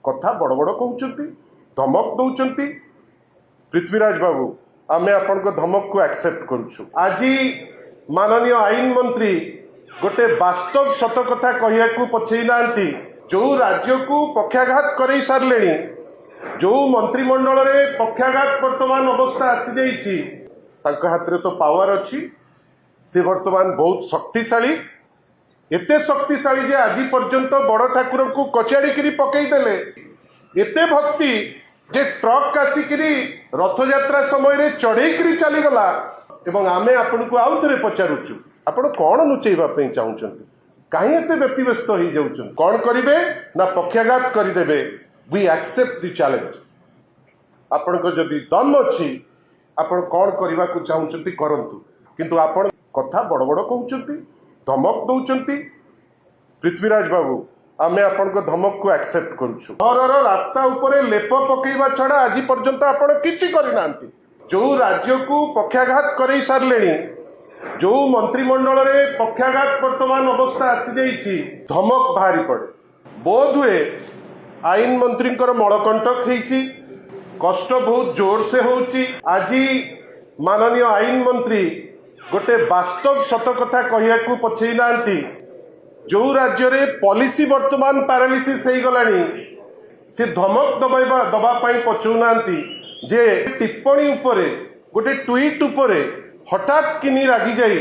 कथा बड़ बड़ कहते धमक दौरान पृथ्वीराज बाबू आमे आपण धमक को एक्सेप्ट करुछु। आज माननीय आईन मंत्री गोटे वास्तव सत कथा कहया पछई ना जो राज्य को पक्षाघात कर सारे जो मंत्रिमंडल रे पक्षाघात वर्तमान अवस्था आसी जाइछि तांका हाथ रे तो पावर अच्छी से वर्तमान बहुत शक्तिशाली एते शक्तिशाली जे आज पर्यंत बड़ ठाकुर को कचाड़ी पकईदेले एते भक्ति जे ट्रक आसिकी रथयात्रा समय चढ़ई चलीगला एवं आमे आपण को आउ थे पचारुचु आपण कौन लुचेबा चाहूँगी कहीं एत व्यतीव्यस्त हो जाऊँ कौन करेंगे ना पक्षाघात करदे वी एक्सेप्ट द चैलेंज आपण जदि दम अच्छी आपण कौन करने को चाहूँगी करंतु किंतु आपण कथा बड़ बड़ कहते धमक दौरान पृथ्वीराज बाबू आमे आपण धमक को एक्सेप्ट करुछु। घर रास्ता उपरे लेप पकेवा छड़ा आज पर्यंत आपण किछि करना जो राज्य को पक्षाघात कर सारे जो मंत्रिमंडल रे पक्षाघात वर्तमान अवस्था आसी जाइछि धमक बाहरी पड़े बोध हुए आईन मंत्री मलकंटक होइछि कष्ट बहुत जोर से होउछि। आज माननीय आईन मंत्री गोटे वास्तव सत कथा कहया पछई ना जो राज्य रे पॉलिसी वर्तमान पैरालिसिस हो गलानी से धमक दबाई पछौना जे टिप्पणी उपरे गोटे ट्वीट उपरे हठात किनी रागी जाई